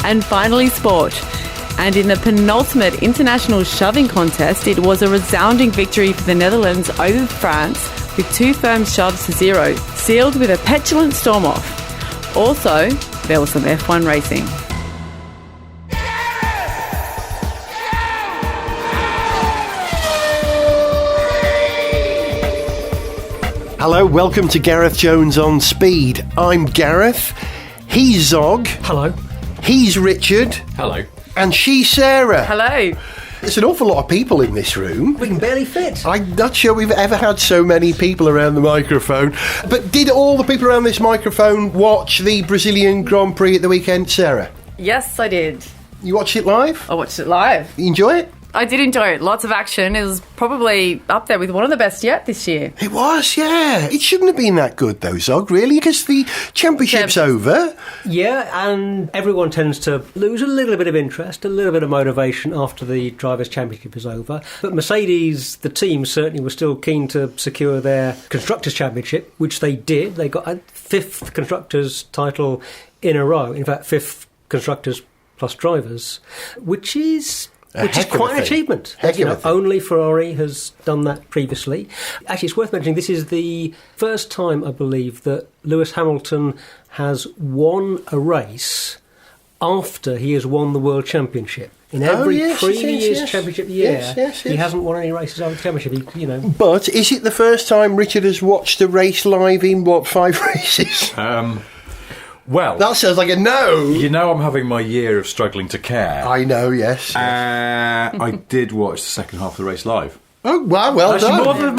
And finally, sport. And in the penultimate international shoving contest, it was a resounding victory for the Netherlands over France with 2 firm shoves to 0, sealed with a petulant storm-off. Also, there was some F1 racing. Hello, welcome to Gareth Jones on Speed. I'm Gareth. He's Zog. Hello. He's Richard. Hello. And she's Sarah. Hello. There's an awful lot of people in this room. We can barely fit. I'm not sure we've ever had so many people around the microphone. But did all the people around this microphone watch the Brazilian Grand Prix at the weekend, Sarah? Yes, I did. You watched it live? I watched it live. You enjoy it? I did enjoy it. Lots of action. It was probably up there with one of the best yet this year. It was, yeah. It shouldn't have been that good, though, Zog, really, because the championship's over. Yeah, and everyone tends to lose a little bit of interest, a little bit of motivation after the Drivers' Championship is over. But Mercedes, the team, certainly were still keen to secure their Constructors' Championship, which they did. They got a 5th Constructors' title in a row. In fact, 5th Constructors plus Drivers, which is quite an achievement. Only Ferrari has done that previously. Actually, it's worth mentioning this is the first time, I believe, that Lewis Hamilton has won a race after he has won the World Championship. In every previous championship year, he hasn't won any races after the championship. But is it the first time Richard has watched a race live in, 5 races? Well, that sounds like a no. You know, I'm having my year of struggling to care. I know, yes. I did watch the second half of the race live. Oh, wow, well Actually, done.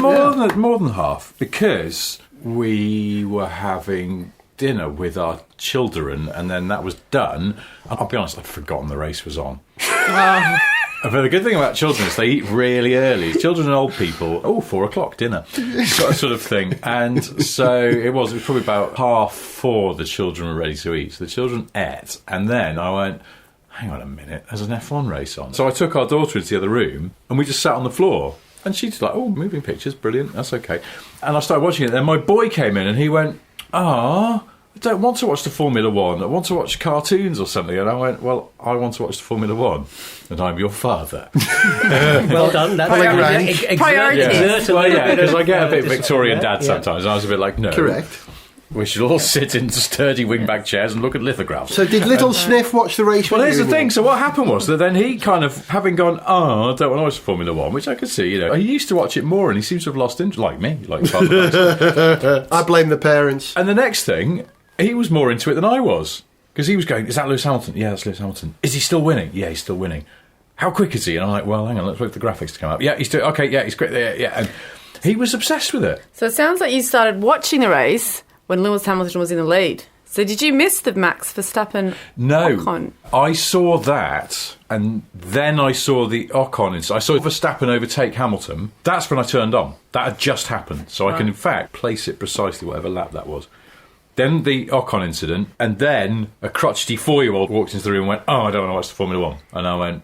More than half, because we were having dinner with our children, and then that was done. I'll be honest, I'd forgotten the race was on. But the good thing about children is they eat really early. Children and old people, 4 o'clock dinner, sort of thing. And so it was probably about 4:30 the children were ready to eat. So the children ate, and then I went, hang on a minute, there's an F1 race on. So I took our daughter into the other room, and we just sat on the floor. And she's like, moving pictures, brilliant, that's okay. And I started watching it, then my boy came in, and he went, I don't want to watch the Formula One. I want to watch cartoons or something. And I went, well, I want to watch the Formula One, and I'm your father. Well done. That's priorities. Well, yeah, because I get a bit Victorian dad sometimes. And I was a bit like, no. Correct. We should all sit in sturdy wingback chairs and look at lithographs. So did little Sniff watch the race? Well, here's the thing. So what happened was that then he kind of, having gone, I don't want to watch Formula One, which I could see, he used to watch it more, and he seems to have lost interest, like me. I blame the parents. And the next thing, he was more into it than I was. Because he was going, is that Lewis Hamilton? Yeah, that's Lewis Hamilton. Is he still winning? Yeah, he's still winning. How quick is he? And I'm like, well, hang on, let's wait for the graphics to come up. Yeah, he's still, okay, yeah, he's great. Yeah. And he was obsessed with it. So it sounds like you started watching the race when Lewis Hamilton was in the lead. So did you miss the Max Verstappen Ocon? I saw that, and then I saw the Ocon incident. I saw Verstappen overtake Hamilton. That's when I turned on. That had just happened. So I can, in fact, place it precisely whatever lap that was. Then the Ocon incident, and then a crotchety 4-year-old walked into the room and went, I don't want to watch the Formula One. And I went,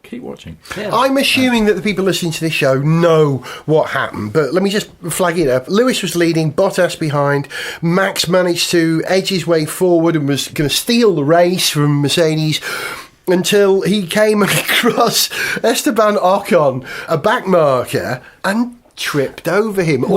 keep watching. Yeah. I'm assuming that the people listening to this show know what happened, but let me just flag it up. Lewis was leading, Bottas behind. Max managed to edge his way forward and was going to steal the race from Mercedes until he came across Esteban Ocon, a back marker, and tripped over him. No.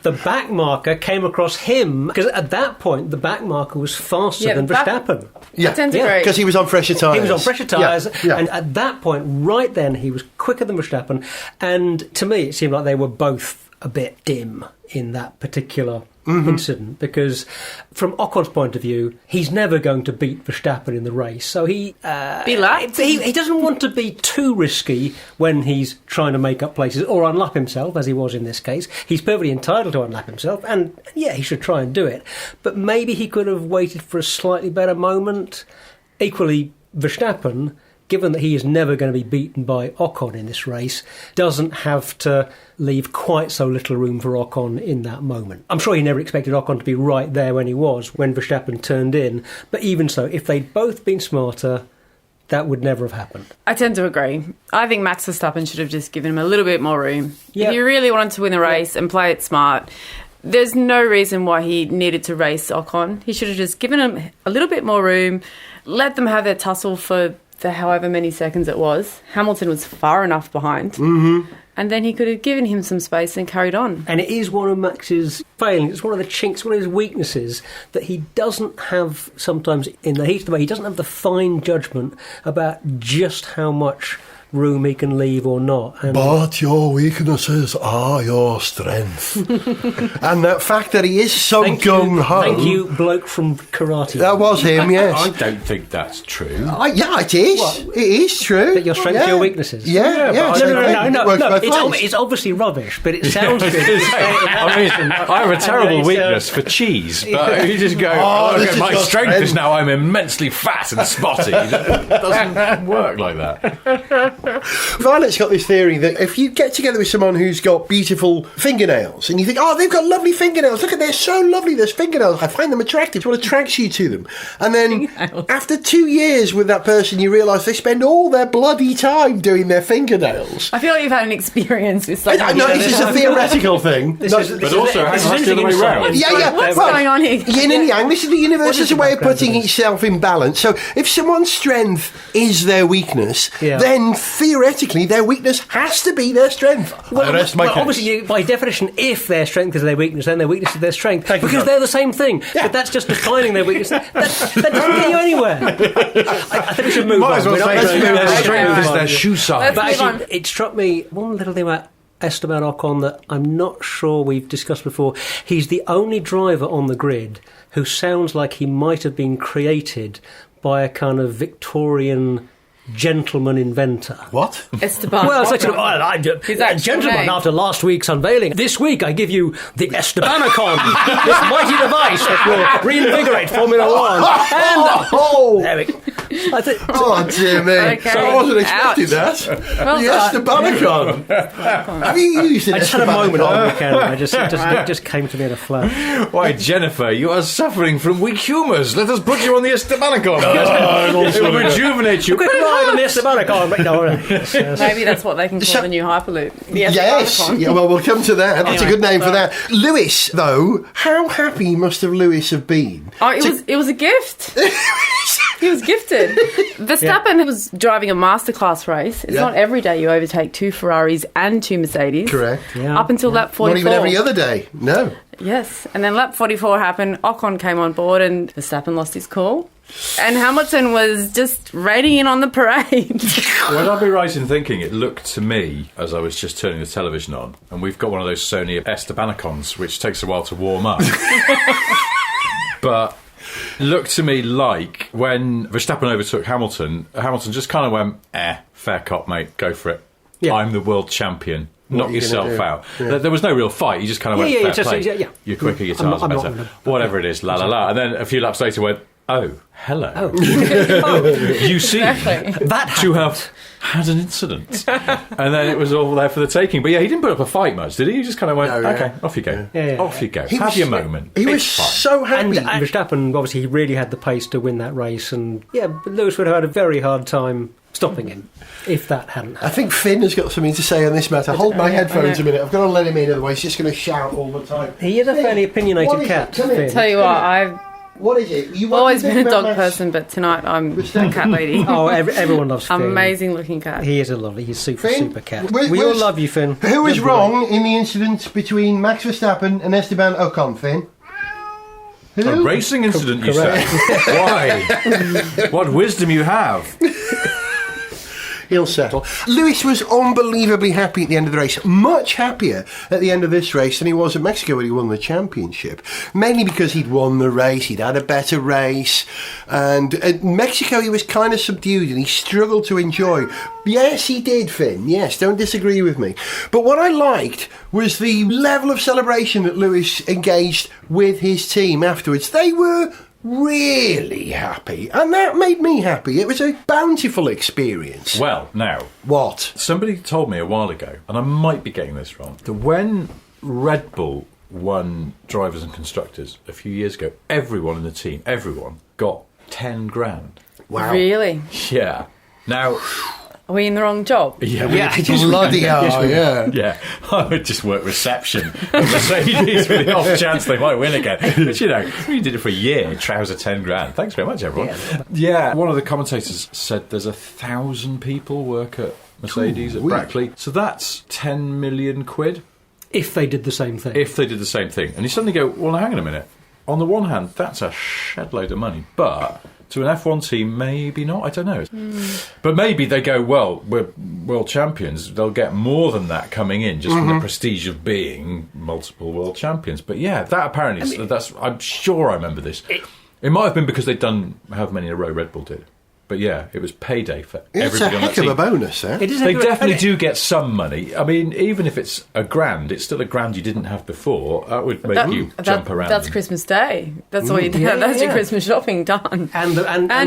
The back marker came across him because at that point the back marker was faster than Verstappen. Because he was on fresher tyres. He was on fresher tyres, and at that point, right then, he was quicker than Verstappen. And to me, it seemed like they were both a bit dim in that particular incident, because from Ocon's point of view, he's never going to beat Verstappen in the race, so he doesn't want to be too risky when he's trying to make up places or unlap himself, as he was in this case. He's perfectly entitled to unlap himself, and he should try and do it, but maybe he could have waited for a slightly better moment. Equally, Verstappen, given that he is never going to be beaten by Ocon in this race, doesn't have to leave quite so little room for Ocon in that moment. I'm sure he never expected Ocon to be right there when he was, when Verstappen turned in, but even so, if they'd both been smarter, that would never have happened. I tend to agree. I think Max Verstappen should have just given him a little bit more room. Yep. If you really wanted to win the race and play it smart, There's no reason why he needed to race Ocon. He should have just given him a little bit more room, let them have their tussle for the however many seconds it was. Hamilton was far enough behind. Mm-hmm. And then he could have given him some space and carried on. And it is one of Max's failings. It's one of the chinks, one of his weaknesses, that he doesn't have, sometimes in the heat of the way, he doesn't have the fine judgment about just how much room he can leave or not. And but your weaknesses are your strength. And the fact that he is so gung-ho. Thank you, bloke from karate. That was him, yes. I don't think that's true. Yeah, it is. What? It is true. That your strengths are your weaknesses. Yeah. No. It's obviously rubbish, but it sounds good. I have a terrible weakness for cheese, but you just go, my strength is now I'm immensely fat and spotty. It doesn't work like that. Violet's got this theory that if you get together with someone who's got beautiful fingernails and you think, oh, they've got lovely fingernails, look at, they're so lovely, those fingernails, I find them attractive, what attracts you to them? And then after 2 years with that person, you realise they spend all their bloody time doing their fingernails. I feel like you've had an experience with someone. No, this is a theoretical thing. But also, hang on, the other way round. What's going on here? Yin and yang, this is the universe's way of putting itself in balance. So if someone's strength is their weakness, then theoretically their weakness has to be their strength. Obviously, by definition, if their strength is their weakness, then their weakness is their strength, because they're the same thing. Yeah. But that's just defining their weakness. That doesn't get you anywhere. I think we should move on. As well say their strength is their shoe size. But actually, it struck me one little thing about Esteban Ocon that I'm not sure we've discussed before. He's the only driver on the grid who sounds like he might have been created by a kind of Victorian gentleman inventor. What? Esteban. Well, it's like, gentlemen, after last week's unveiling, this week I give you the Estebanicon, this mighty device that will reinvigorate Formula One. There we go. Dear me. Okay. I wasn't expecting that. The Estebanicon. Have you used it? I just had a moment on the camera. It just came to me in a flash. Why, Jennifer, you are suffering from weak humours. Let us put you on the Estebanicon. It will rejuvenate you. On the Estebanicon. Maybe that's what they can call the new Hyperloop. The Yes. Yeah, well, we'll come to that. That's a good name for that. Lewis, though, how happy must have Lewis have been? Oh, it was a gift. He was gifted. Verstappen was driving a masterclass race. It's not every day you overtake 2 Ferraris and 2 Mercedes. Correct. Yeah. Up until lap 44. Not even every other day. No. Yes. And then lap 44 happened. Ocon came on board and Verstappen lost his cool. And Hamilton was just raining in on the parade. Would I be right in thinking it looked to me, as I was just turning the television on, and we've got one of those Sony Estebanicons, which takes a while to warm up. But it looked to me like when Verstappen overtook Hamilton just kind of went, fair cop, mate, go for it. Yeah. I'm the world champion. Knock yourself out. Yeah. There was no real fight. You just kind of went, fair play. You're quicker, your tyres are better. Whatever it is, la la la. And then a few laps later went, oh, hello. You seem to have had an incident. And then it was all there for the taking. But yeah, he didn't put up a fight much, did he? He just kind of went, okay, off you go. Off you go. Have your moment. He was so happy. And Verstappen, obviously, he really had the pace to win that race. And Lewis would have had a very hard time stopping him if that hadn't happened. I think Finn has got something to say on this matter. Hold my headphones a minute. I've got to let him in, otherwise he's just going to shout all the time. He is a fairly opinionated cat. Tell you what, what is it? You've always been a dog person, but tonight I'm a cat lady. Oh, everyone loves Finn. Amazing looking cat. He is a lovely, he's super cat. We all love you, Finn. Who was wrong in the incident between Max Verstappen and Esteban Ocon, Finn? Who? A racing incident, you say? Why? What wisdom you have. He'll settle. Lewis was unbelievably happy at the end of the race, much happier at the end of this race than he was at Mexico when he won the championship, mainly because he'd won the race, he'd had a better race, and at Mexico he was kind of subdued and he struggled to enjoy. Yes, he did, Finn, yes, don't disagree with me. But what I liked was the level of celebration that Lewis engaged with his team afterwards. They were really happy, and that made me happy. It was a bountiful experience. Well, now, what? Somebody told me a while ago, and I might be getting this wrong, that when Red Bull won drivers and constructors a few years ago, everyone in the team, got 10 grand. Wow. Really? Yeah. Now, Are we in the wrong job? Yeah, Bloody hell, yeah. Yeah, I would just work reception at Mercedes with the off chance they might win again. But, you know, we did it for a year, trouser 10 grand. Thanks very much, everyone. Yeah, one of the commentators said there's 1,000 people work at Mercedes at Brackley. So that's 10 million quid. If they did the same thing. If they did the same thing. And you suddenly go, well, hang on a minute. On the one hand, that's a shed load of money, but to an F1 team, maybe not. I don't know. But maybe they go, well, we're world champions. They'll get more than that coming in just from the prestige of being multiple world champions. But yeah, that apparently, I'm sure I remember this. It might have been because they'd done however many in a row Red Bull did. But yeah, it was payday for everybody on that team. It's a heck of a bonus, eh? They definitely do get some money. I mean, even if it's £1,000, it's still £1,000 you didn't have before. That would make you jump around. That's Christmas Day. That's all you do. That's your Christmas shopping done. And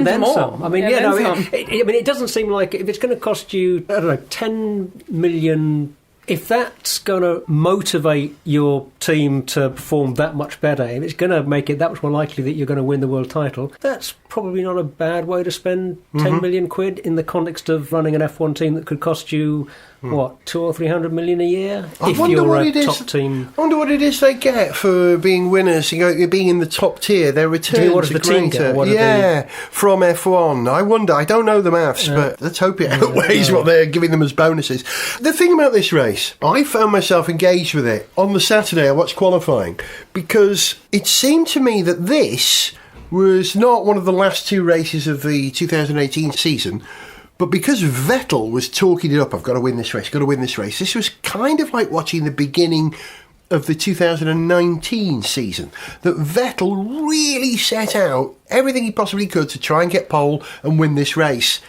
then more. some. I mean, it doesn't seem like if it's going to cost you, I don't know, 10 million. If that's going to motivate your team to perform that much better, if it's going to make it that much more likely that you're going to win the world title, that's probably not a bad way to spend 10 million quid in the context of running an F1 team that could cost you, what, 200 or 300 million a year? If you're a top team. I wonder what it is they get for being winners, being in the top tier, their return what does to the team greater, get? from F1. I wonder, I don't know the maths, but let's hope it outweighs what they're giving them as bonuses. The thing about this race, I found myself engaged with it. On the Saturday, I watched qualifying, because it seemed to me that this was not one of the last two races of the 2018 season, but because Vettel was talking it up, I've got to win this race, this was kind of like watching the beginning of the 2019 season, that Vettel really set out everything he possibly could to try and get pole and win this race.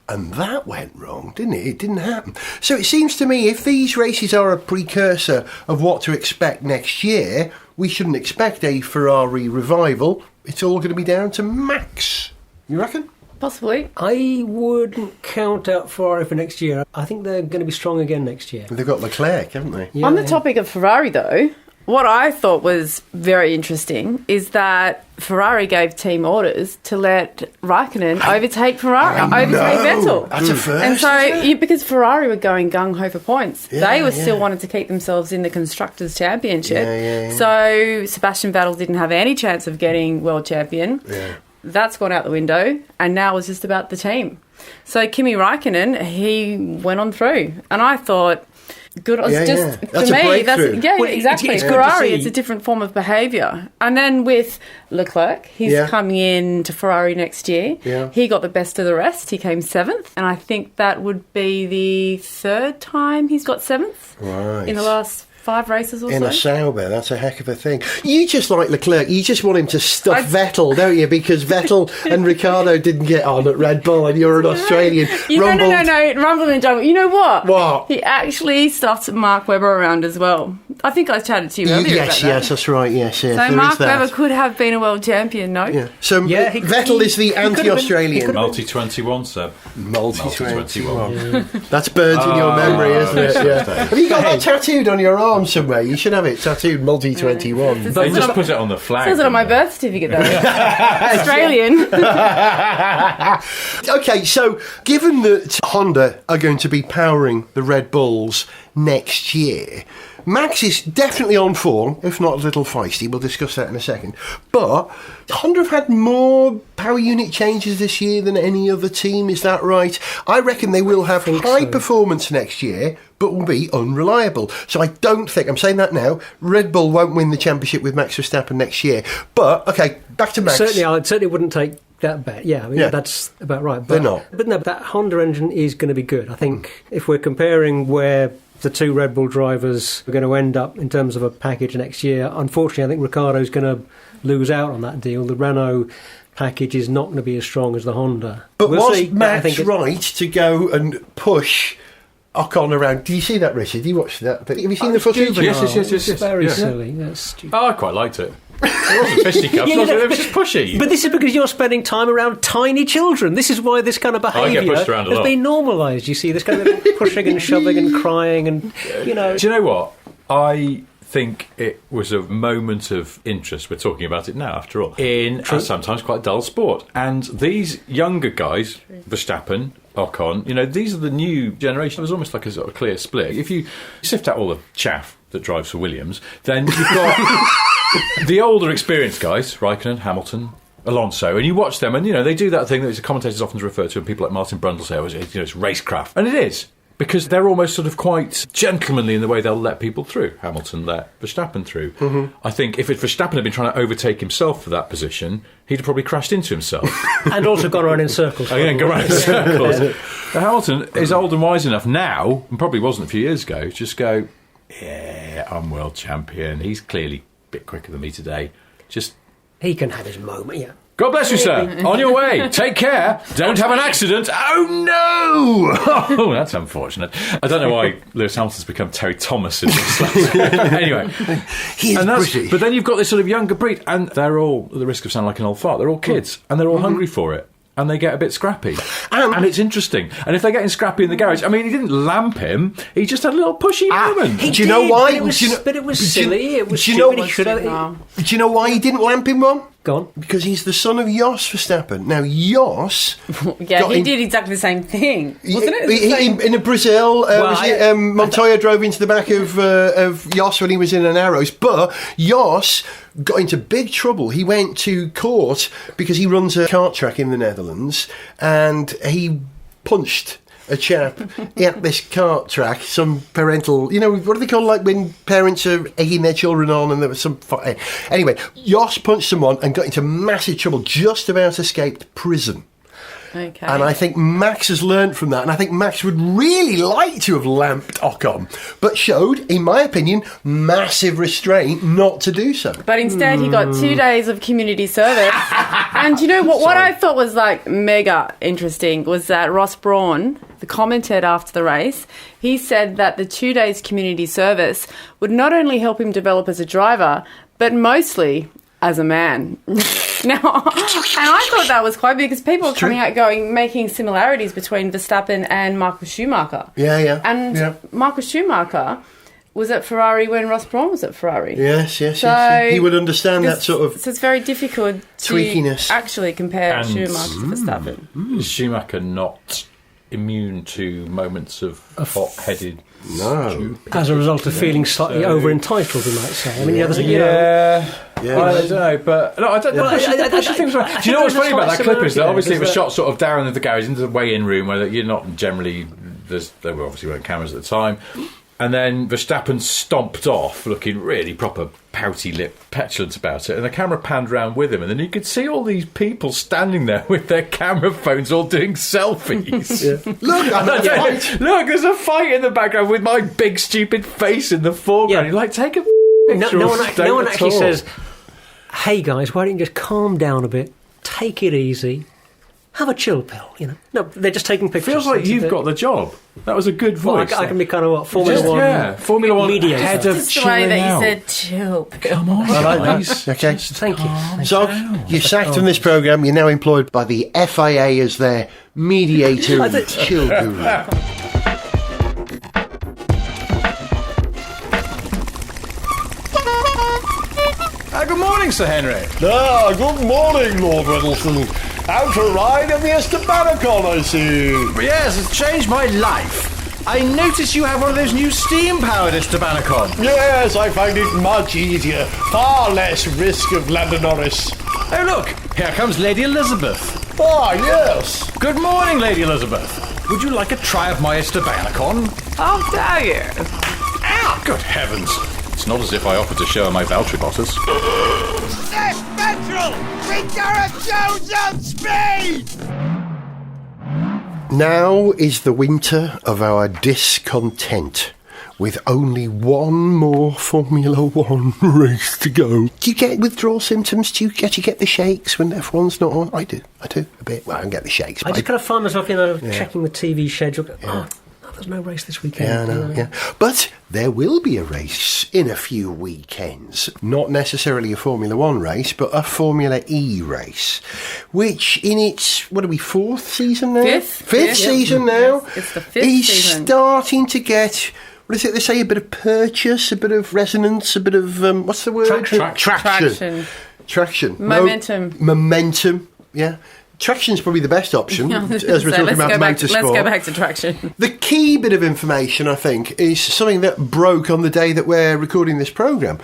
And that went wrong, didn't it? It didn't happen. So it seems to me if these races are a precursor of what to expect next year, we shouldn't expect a Ferrari revival. It's all going to be down to Max. You reckon? Possibly. I wouldn't count out Ferrari for next year. I think they're going to be strong again next year. They've got Leclerc, haven't they? Yeah, On the topic of Ferrari, though, what I thought was very interesting is that Ferrari gave team orders to let Raikkonen overtake Vettel. That's a first. And so, because Ferrari were going gung-ho for points, they were still wanting to keep themselves in the Constructors' Championship. So Sebastian Vettel didn't have any chance of getting world champion. Yeah. That's gone out the window, and now it's just about the team. So Kimi Raikkonen, he went on through, and I thought, good. That's for me, exactly. It's Ferrari, it's a different form of behaviour. And then with Leclerc, he's coming in to Ferrari next year. Yeah. He got the best of the rest. He came 7th, and I think that would be the 3rd time he's got 7th in the last 5 races or so. In a Sauber, that's a heck of a thing. You just like Leclerc, you just want him to stuff Vettel, don't you? Because Vettel and Ricciardo didn't get on at Red Bull and you're an Australian. No, rumble and jumble. You know what? What? He actually stuffed Mark Webber around as well. I think I chatted to you earlier about that. Yes, that's right, yes. So Mark Webber could have been a world champion, no? Yeah. So Vettel is the anti-Australian. Multi-21, Seb. Multi-21. That's burnt in your memory, isn't it? Yeah. Have you got that tattooed on your arm somewhere? You should have it tattooed multi-21. They just put it on the flag. Says it on my birth certificate, though. Australian. Okay, so given that Honda are going to be powering the Red Bulls next year, Max is definitely on form, if not a little feisty. We'll discuss that in a second. But Honda have had more power unit changes this year than any other team, is that right? I reckon they will have high performance next year, but will be unreliable. So I don't think, I'm saying that now, Red Bull won't win the championship with Max Verstappen next year. But, okay, back to Max. I certainly wouldn't take that bet. Yeah, I mean, that's about right. But, they're not. But no, that Honda engine is going to be good. I think if we're comparing where the two Red Bull drivers are going to end up in terms of a package next year, unfortunately, I think Ricciardo's going to lose out on that deal. The Renault package is not going to be as strong as the Honda. But was Max right to go and push Ocon around? Do you see that, Richard? You watched that? Have you seen the footage? Yes. Very silly. That's stupid. Oh, I quite liked it. It wasn't fisticuffs, it was just pushy. But this is because you're spending time around tiny children. This is why this kind of behaviour has been normalised. You see, this kind of pushing and shoving and crying and, you know. Do you know what? I think it was a moment of interest. We're talking about it now, after all, in a sometimes quite dull sport. And these younger guys, Verstappen, Ocon, these are the new generation. It was almost like a sort of clear split. If you sift out all the chaff that drives for Williams, then you've got the older experienced guys, Raikkonen, Hamilton, Alonso, and you watch them, and they do that thing that the commentators often refer to, and people like Martin Brundle say, it's racecraft, and it is. Because they're almost sort of quite gentlemanly in the way they'll let people through. Hamilton let Verstappen through. Mm-hmm. I think if Verstappen had been trying to overtake himself for that position, he'd have probably crashed into himself. And also gone around in circles. Oh, yeah, gone around in circles. But Hamilton is old and wise enough now, and probably wasn't a few years ago, just go, yeah, I'm world champion. He's clearly a bit quicker than me today. He can have his moment, yeah. God bless you, sir. On your way. Take care. Don't have an accident. Oh, no. Oh, that's unfortunate. I don't know why Lewis Hamilton's become Terry Thomas in this. Anyway. He is British. But then you've got this sort of younger breed, and they're all, at the risk of sounding like an old fart, they're all kids, and they're all hungry for it. And they get a bit scrappy. And it's interesting. And if they're getting scrappy in the garage, I mean, he didn't lamp him. He just had a little pushy moment. Do you know why? But it was silly. It was do you know why he didn't lamp him, Ron? Go on. Because he's the son of Jos Verstappen. Now, Jos... he did exactly the same thing, wasn't it? In Brazil, Montoya drove into the back of Jos when he was in an Arrows, but Jos got into big trouble. He went to court because he runs a kart track in the Netherlands, and he punched a chap at this kart track, some parental, what do they call, like when parents are egging their children on, and there was some anyway, Jos punched someone and got into massive trouble, just about escaped prison. Okay. And I think Max has learnt from that, and I think Max would really like to have lamped Ocon, but showed, in my opinion, massive restraint not to do so. But instead he got 2 days of community service. And you know what I thought was like mega interesting was that Ross Brawn, the commentator after the race, he said that the 2 days community service would not only help him develop as a driver, but mostly as a man. Now, and I thought that was quite big because people were coming out making similarities between Verstappen and Michael Schumacher. Yeah. And Michael Schumacher was at Ferrari when Ross Brawn was at Ferrari. Yes. He would understand that sort of... So it's very difficult to tweakiness. Actually compare Schumacher to Verstappen. Is Schumacher not immune to moments of hot-headed... No. As a result of feeling slightly over-entitled, we might say. I mean, I don't know, but no, I don't. Do you know what's funny about that clip is that obviously it was shot sort of down in the garage into the weigh-in room where you're not generally. There were obviously weren't cameras at the time, and then Verstappen stomped off, looking really proper pouty-lipped, petulant about it, and the camera panned round with him, and then you could see all these people standing there with their camera phones, all doing selfies. Look, there's a fight in the background with my big stupid face in the foreground. You're like, take a. No one actually says, hey guys, why don't you just calm down a bit, take it easy, have a chill pill, No, they're just taking pictures. Feels like you've got the job. That was a good voice. Well, I can be kind of Formula One. Formula One mediator. Head of just the way that you said chill pill. Come on, guys. Okay. Thank you. So, you're sacked from this programme, you're now employed by the FIA as their mediator and chill guru. Good morning, Sir Henry. Good morning, Lord Riddleton. Out to ride in the Estebanicon, I see. Yes, it's changed my life. I notice you have one of those new steam-powered Estebanicon. Yes, I find it much easier. Far less risk of Lando Norris. Oh, look, here comes Lady Elizabeth. Ah, yes. Good morning, Lady Elizabeth. Would you like a try of my Estebanicon? How dare you? Ow! Good heavens. It's not as if I offered to show her my Valtteri Bottas. Sniff Petrol! With Gareth Jones on speed! Now is the winter of our discontent, with only one more Formula One race to go. Do you get withdrawal symptoms? Do you get the shakes when F1's not on? I do a bit. Well, I don't get the shakes. I just kind of find myself, checking the TV schedule. There's no race this weekend. Yeah. But there will be a race in a few weekends. Not necessarily a Formula One race, but a Formula E race, which in its, fourth season now? Fifth season now? It's the fifth is season. Starting to get what is it they say, a bit of purchase, a bit of resonance, a bit of, what's the word? Traction. Traction. Momentum. Momentum, yeah. Traction's probably the best option, as we're talking about motorsport. Let's go back to traction. The key bit of information, I think, is something that broke on the day that we're recording this programme,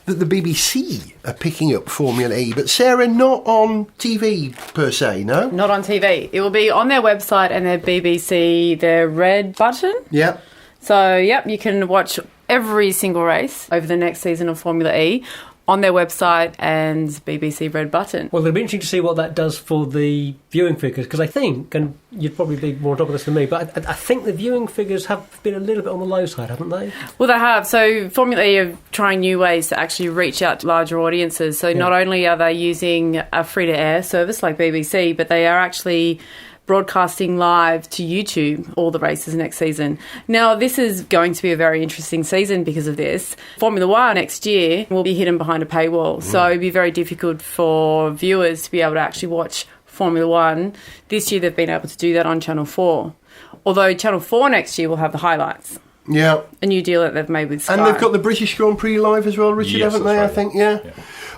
that the BBC are picking up Formula E. But, Sarah, not on TV per se, no? Not on TV. It will be on their website and their BBC, their red button. Yeah. So, yep, you can watch every single race over the next season of Formula E on their website and BBC red button. Well, it'll be interesting to see what that does for the viewing figures, because I think, and you'd probably be more on top of this than me, but I think the viewing figures have been a little bit on the low side, haven't they? Well, they have. So Formula E are trying new ways to actually reach out to larger audiences. So not only are they using a free-to-air service like BBC, but they are actually broadcasting live to YouTube all the races next season. Now, this is going to be a very interesting season because of this. Formula One next year will be hidden behind a paywall, so it'll be very difficult for viewers to be able to actually watch Formula One. This year they've been able to do that on Channel 4, although Channel 4 next year will have the highlights. Yeah. A new deal that they've made with Sky. And they've got the British Grand Prix live as well, Richard, haven't they, right. I think, yeah.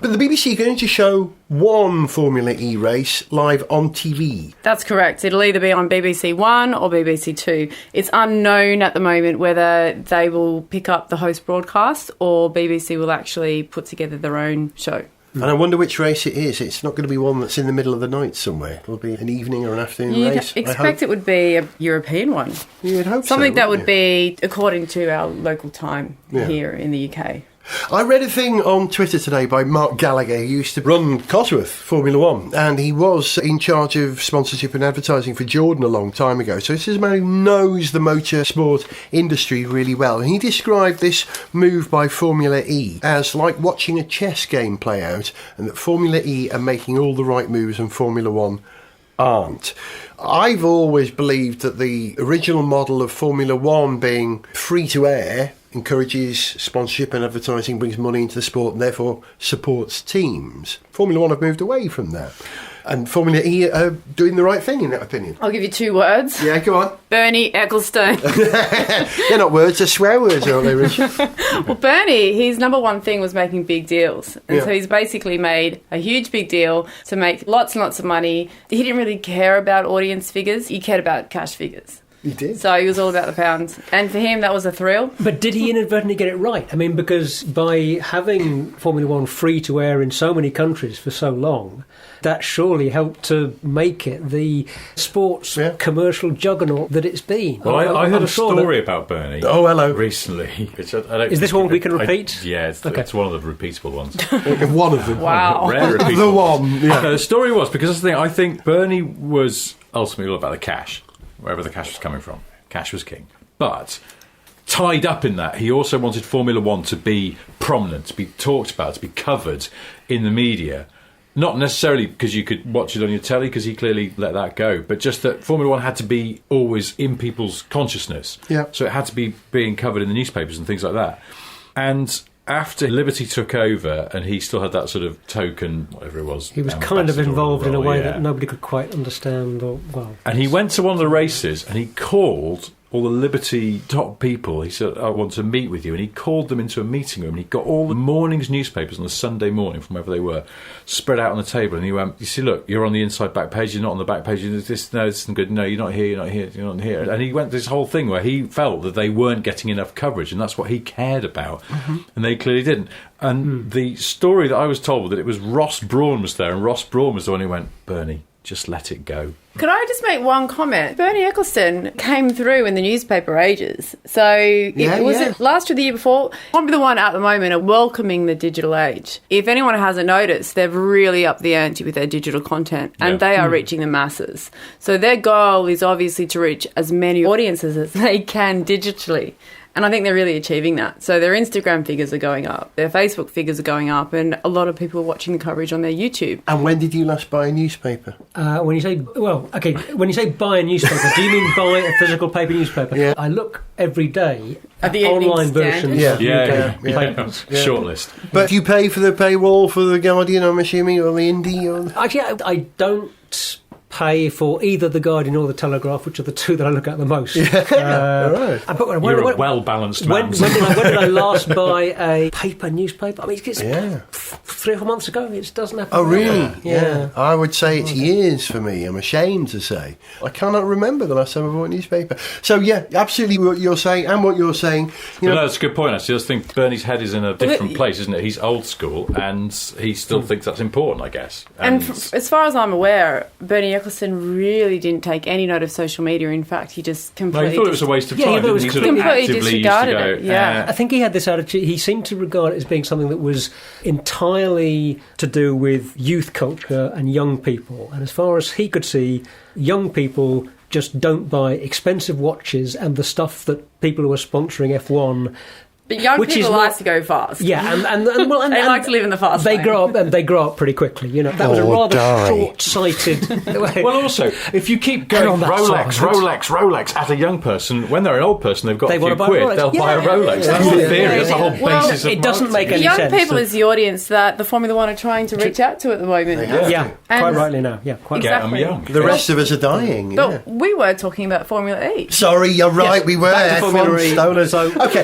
But the BBC are going to show one Formula E race live on TV. That's correct. It'll either be on BBC One or BBC Two. It's unknown at the moment whether they will pick up the host broadcast or BBC will actually put together their own show. And I wonder which race it is. It's not going to be one that's in the middle of the night somewhere. It'll be an evening or an afternoon race. You'd expect it would be a European one. You'd hope Something so, that wouldn't would you? be according to our local time here in the UK. I read a thing on Twitter today by Mark Gallagher, who used to run Cosworth Formula One, and he was in charge of sponsorship and advertising for Jordan a long time ago. So this is a man who knows the motorsport industry really well. And he described this move by Formula E as like watching a chess game play out, and that Formula E are making all the right moves and Formula One aren't. I've always believed that the original model of Formula One being free-to-air encourages sponsorship and advertising, brings money into the sport and therefore supports teams. Formula One have moved away from that. And Formula E are doing the right thing, in that opinion. I'll give you 2 words. Yeah, go on. Bernie Ecclestone. They're not words, they're swear words, aren't they, Richard? Well, Bernie, his number one thing was making big deals. And so he's basically made a huge big deal to make lots and lots of money. He didn't really care about audience figures. He cared about cash figures. He did. So he was all about the pounds. And for him, that was a thrill. But did he inadvertently get it right? I mean, because by having Formula One free to air in so many countries for so long, that surely helped to make it the sports commercial juggernaut that it's been. Well, I heard a story about Bernie. Oh, hello. Recently. Which I don't Is this one we can repeat? It's one of the repeatable ones. One of them. Wow. Rare repeatable The one, yeah. No, the story was, because that's the thing, I think Bernie was ultimately all about the cash, wherever the cash was coming from. Cash was king. But tied up in that, he also wanted Formula One to be prominent, to be talked about, to be covered in the media. Not necessarily because you could watch it on your telly, because he clearly let that go, but just that Formula One had to be always in people's consciousness. Yeah. So it had to be being covered in the newspapers and things like that. And after Liberty took over and he still had that sort of token, whatever it was. He was kind of involved in a way yeah. that nobody could quite understand. And he went to one of the races and he called all the Liberty top people. He said, I want to meet with you. And he called them into a meeting room and he got all the morning's newspapers on the Sunday morning from wherever they were spread out on the table. And he went, you see, look, you're on the inside back page, you're not on the back page. This isn't good. No, you're not here, you're not here, you're not here. And he went this whole thing where he felt that they weren't getting enough coverage, and that's what he cared about. Mm-hmm. And they clearly didn't. And the story that I was told was that it was Ross Brawn was there, and Ross Brawn was the one who went, Bernie, just let it go. Could I just make one comment? Bernie Ecclestone came through in the newspaper ages. So it last or the year before? Formula One at the moment are welcoming the digital age. If anyone hasn't noticed, they've really upped the ante with their digital content and they are reaching the masses. So their goal is obviously to reach as many audiences as they can digitally. And I think they're really achieving that. So their Instagram figures are going up, their Facebook figures are going up, and a lot of people are watching the coverage on their YouTube. And when did you last buy a newspaper? When you say buy a newspaper, do you mean buy a physical paper newspaper? Yeah. I look every day At the online evening versions stand. of UK papers. Shortlist. But do you pay for the paywall for the Guardian, I'm assuming, or the Indie? Or... Actually, I don't pay for either the Guardian or the Telegraph, which are the two that I look at the most. Right. You're a well-balanced man. When did I last buy a newspaper? I mean, it's 3 or 4 months ago. It doesn't happen. Oh, really? Yeah. I would say it's years for me. I'm ashamed to say. I cannot remember the last time I bought a newspaper. So, yeah, absolutely what you're saying and what you're saying. No, that's a good point, actually. I just think Bernie's head is in a different place, isn't it? He's old school, and he still thinks that's important, I guess. And as far as I'm aware, Bernie Ecclestone really didn't take any note of social media. In fact, he just completely... he thought it was a waste of time. Yeah, he thought it was He sort of completely actively used to disregarded go, it, yeah. I think he had this attitude. He seemed to regard it as being something that was entirely to do with youth culture and young people. And as far as he could see, young people just don't buy expensive watches and the stuff that people who are sponsoring F1... But young people like to go fast. Yeah, and they like to live in the fast lane. They grow up pretty quickly. You know, that was a rather short-sighted. Well, also, if you keep going Rolex as a young person, when they're an old person, they've got a few quid, they'll buy a Rolex. That's the theory. That's the whole basis of it doesn't make any young sense. Young people is the audience that the Formula One are trying to reach out to at the moment. Yeah, quite rightly now. Yeah, quite exactly. I'm young. The rest of us are dying. But we were talking about Formula E. Sorry, you're right, Yes, we were. back to Formula E. Stoners.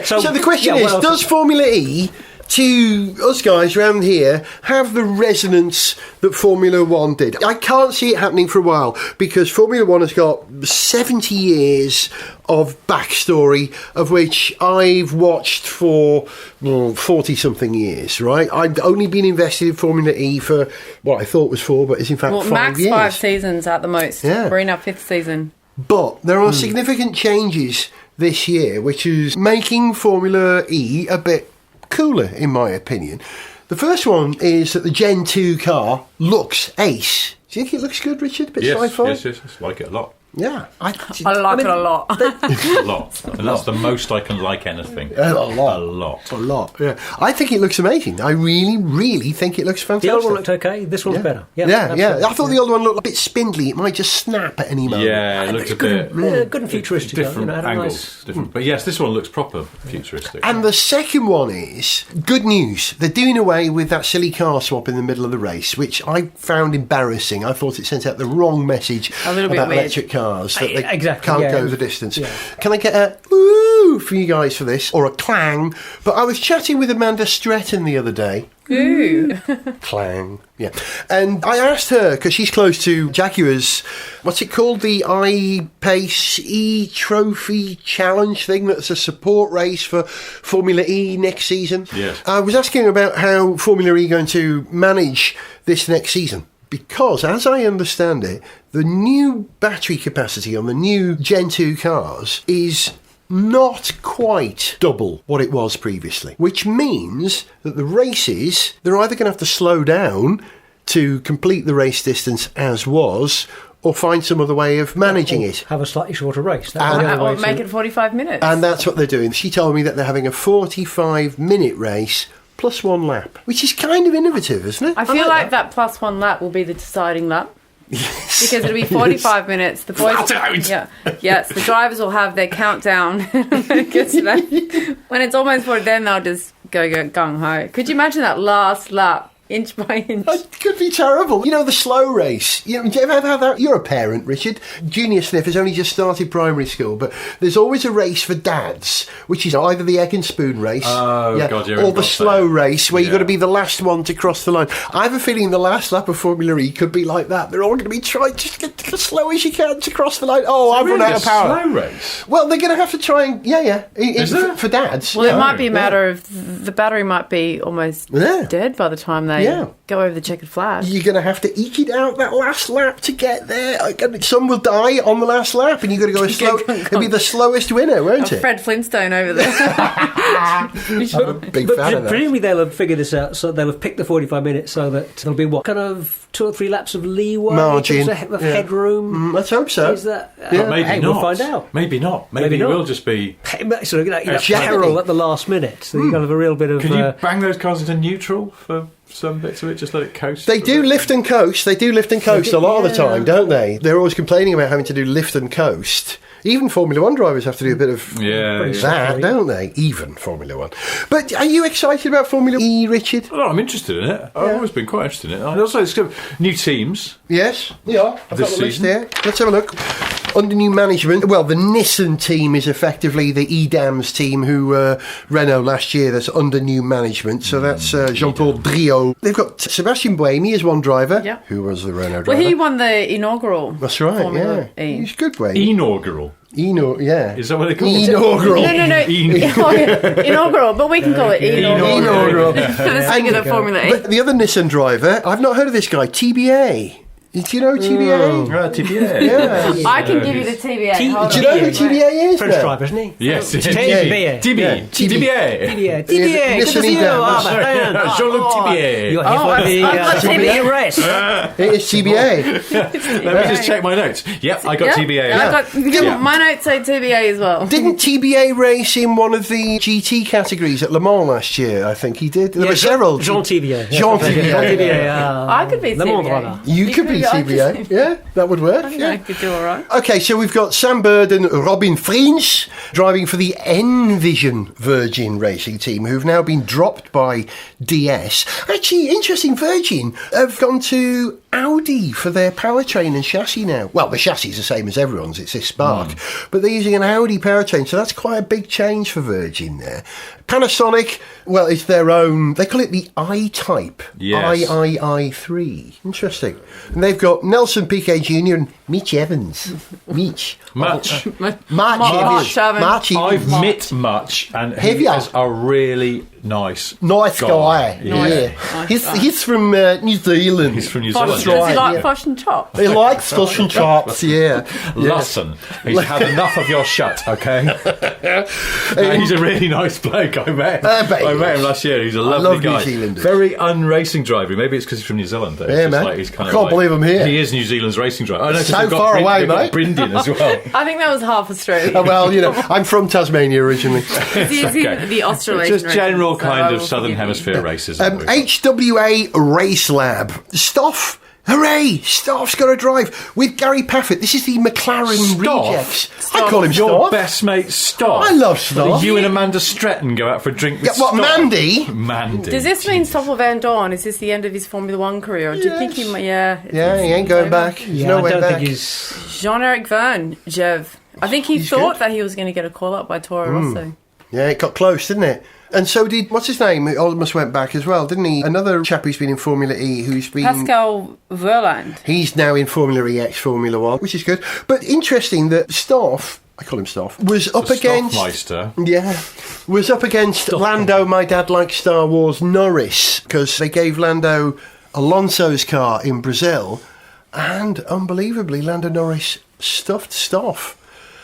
So the question is, well, does Formula E, to us guys around here, have the resonance that Formula 1 did? I can't see it happening for a while, because Formula 1 has got 70 years of backstory, of which I've watched for 40-something years, right? I've only been invested in Formula E for what I thought was 4, but it's in fact 5 max years. 5 seasons at the most. Yeah. We're in our 5th season. But there are significant changes this year, which is making Formula E a bit cooler, in my opinion. The first one is that the Gen 2 car looks ace. Do you think it looks good, Richard? A bit sci-fi? Yes, I like it a lot. Yeah. I like it a lot. A lot. And that's the most I can like anything. A lot. A lot, yeah. I think it looks amazing. I really, really think it looks fantastic. The old one looked okay. This one's better. Yeah. I thought the old one looked a bit spindly. It might just snap at any moment. Yeah, it looks a bit... good and futuristic. Different angles. Different. But yes, this one looks proper futuristic. And the second one is good news. They're doing away with that silly car swap in the middle of the race, which I found embarrassing. I thought it sent out the wrong message about electric cars. That they can't go the distance. Yeah. Can I get a woo for you guys for this, or a clang? But I was chatting with Amanda Stretton the other day. Ooh. Clang. Yeah. And I asked her, because she's close to Jaguar's, what's it called? The iPace E-Trophy Challenge thing that's a support race for Formula E next season. Yes. I was asking her about how Formula E are going to manage this next season. Because, as I understand it, the new battery capacity on the new Gen 2 cars is not quite double what it was previously. Which means that the races, they're either going to have to slow down to complete the race distance as was, or find some other way of managing it. Have a slightly shorter race. Or make it 45 minutes. And that's what they're doing. She told me that they're having a 45-minute race plus 1 lap, which is kind of innovative, isn't it? I feel like that plus 1 lap will be the deciding lap. Yes. Because it'll be 45 minutes. The boys, yes, the drivers will have their countdown when it gets to that. When it's almost 40, then they'll just go gung-ho. Could you imagine that last lap? Inch by inch. It could be terrible. You know, the slow race. You know, do you ever have that? You're a parent, Richard. Junior Sniff has only just started primary school, but there's always a race for dads, which is either the egg and spoon race or the slow race, where you've got to be the last one to cross the line. I have a feeling the last lap of Formula E could be like that. They're all going to be trying just to get as slow as you can to cross the line. Oh, I've run out of power. Slow race? Well, they're going to have to try and... For dads. Well, it might be a matter of... The battery might be almost dead by the time they go over the checkered flag. You're going to have to eke it out that last lap to get there. Some will die on the last lap, and you've got to go as slow. It'll be the slowest winner, won't it? Fred Flintstone over there. I'm a big fan of that. Presumably they'll have figured this out, so they'll have picked the 45 minutes so that there'll be what, kind of 2 or 3 laps of leeway, margin, of headroom. Let's hope so. Is that? Maybe not. We'll find out. Maybe not. Maybe it will just be sort of peril at the last minute. So you've got to have a real bit of. Can you bang those cars into neutral for some bits of it? Just let it coast. They do lift and coast. They do lift and coast a lot of the time, don't they? They're always complaining about having to do lift and coast. Even Formula 1 drivers have to do a bit of that, don't they? Even Formula 1. But are you excited about Formula E, Richard? Well, I'm interested in it. I've always been quite interested in it. And also, it's good. New teams. Yes, yeah. I've This got the list season? there. Let's have a look. Under new management, well, the Nissan team is effectively the Edams team who Renault last year. That's under new management. So that's Jean-Paul Driot. They've got Sebastian Buemi as one driver. Yeah. Who was the Renault Well, driver? he won the inaugural. That's right. Formula Yeah, E. he's good. Buemi. Inaugural. Yeah. Is that what they call it? Inaugural. No. Inaugural, but we can call it Inaugural. for the sake of the Formula E. But the other Nissan driver, I've not heard of this guy, TBA. Do you know TBA? TPA. Yeah. I can give you the TBA. Hold Do on. you know who TBA is? French now? driver, isn't he? Yes. TBA. TBA. TBA. Good to Nissan see you. Edams. Jean-Luc TBA. You're here for I've got the TBA. TBA race. It is TBA. Let me just check my notes. Yep, I got TBA. I got my notes say TBA as well. Didn't TBA race in one of the GT categories at Le Mans last year? I think he did. There were several. Jean TBA. Jean TBA. I could be Le Mans TBA. driver. You could be TBA. Yeah, that would work. I think Yeah. I could do all right. Okay, so we've got Sam Bird and Robin Friens driving for the Envision Virgin Racing team, who've now been dropped by DS. Actually, interesting, Virgin have gone to Audi for their powertrain and chassis now. Well, the chassis is the same as everyone's, it's this Spark, but they're using an Audi powertrain, so that's quite a big change for Virgin there. Panasonic, well, it's their own, they call it the I-Type, Yes. III. Interesting. And they've got Nelson Piquet Jr. and Mitch Evans. Mitch. Much. March Evans. I've met Much, and Have he ya? is a really nice guy. Yeah. Yeah. He's from New Zealand. He's from New Does Zealand. he right, like yeah. Fosh and Chop? He likes fish and chops, yeah. Listen, he's had enough of your shut, okay? No, he's a really nice bloke. I met him last year. He's a lovely love New guy. Zealanders. Very unracing driver. Maybe it's because he's from New Zealand. Though. It's Yeah, just man. Like he's kind I of can't like- believe I'm here. He is New Zealand's racing driver. Oh, no, 'cause So they've got far away, they've got mate. Brindian as well. I think that was half Australia. Well, you know, I'm from Tasmania originally. He's in the Australasian Just general region, so I kind of will Southern forgive you. Hemisphere races. HWA Race Lab. Stoff. Hooray! Stoff's got to drive with Gary Paffett. This is the McLaren Stoff? rejects. I call him Your Stoff. best mate, Stoff. I love Stoff. You and Amanda Stretton go out for a drink with Yeah, what, Stoff. Mandy? Mandy. Does this mean Stoffel Vandoorne? Is this the end of his Formula One career? Or do you think he might? Yeah. Yeah, he ain't going back. There's Yeah, no I way don't back. think he's... Jean-Eric Verne, Jev. I think he He's thought good. that he was going to get a call up by Toro Rosso. Yeah, it got close, didn't it? And so did, what's his name? He almost went back as well, didn't he? Another chap who's been in Formula E who's been... Pascal Verland. He's now in Formula E X Formula 1, which is good. But interesting that Stoff, I call him Stoff, was up against... Stoffmeister. Yeah, was up against Lando, my dad likes Star Wars, Norris, because they gave Lando Alonso's car in Brazil, and unbelievably, Lando Norris stuffed Stoff.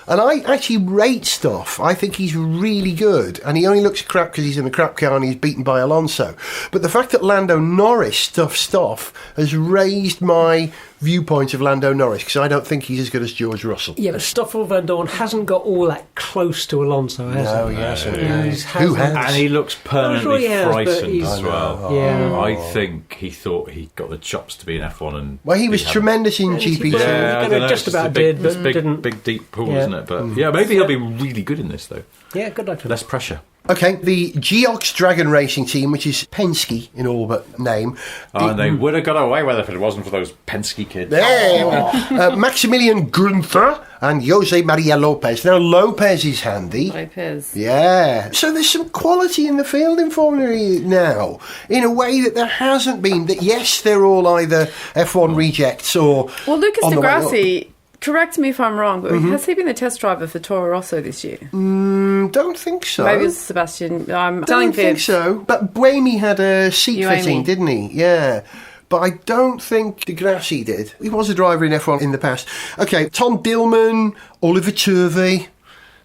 And I actually rate Stoff. I think he's really good. And he only looks crap because he's in a crap car and he's beaten by Alonso. But the fact that Lando Norris stuffed Stoff has raised my viewpoint of Lando Norris, because I don't think he's as good as George Russell. Yeah, but Stoffel Vandoorne hasn't got all that close to Alonso, has No, he? he hasn't. Who has? And he looks I'm sure permanently he has, but frightened he's- as well. Yeah. I think he thought he got the chops to be in F1, and Well, he was hadn't. tremendous in Yeah, GP2. yeah. I don't know, just it's about a big, did, but it's a big, didn't. big deep pool, Yeah. isn't it? But yeah, maybe he'll be really good in this though. Yeah, good luck to him. Less pressure. Okay, the Geox Dragon Racing Team, which is Penske in all but name. And they would have got away with it if it wasn't for those Penske kids. There, Maximilian Gunther and Jose Maria Lopez. Now, Lopez is handy. Lopez. Yeah. So there's some quality in the field in Formula E now, in a way that there hasn't been. That yes, they're all either F1 rejects or... Well, Lucas on Di the way up. Grassi, correct me if I'm wrong, but has he been the test driver for Toro Rosso this year? Don't think so. Maybe it's Sebastian. I'm telling Don't think fibs. so. But Buemi had a seat Buemi. fitting, didn't he? Yeah. But I don't think Di Grassi did. He was a driver in F1 in the past. Okay, Tom Dillman, Oliver Turvey.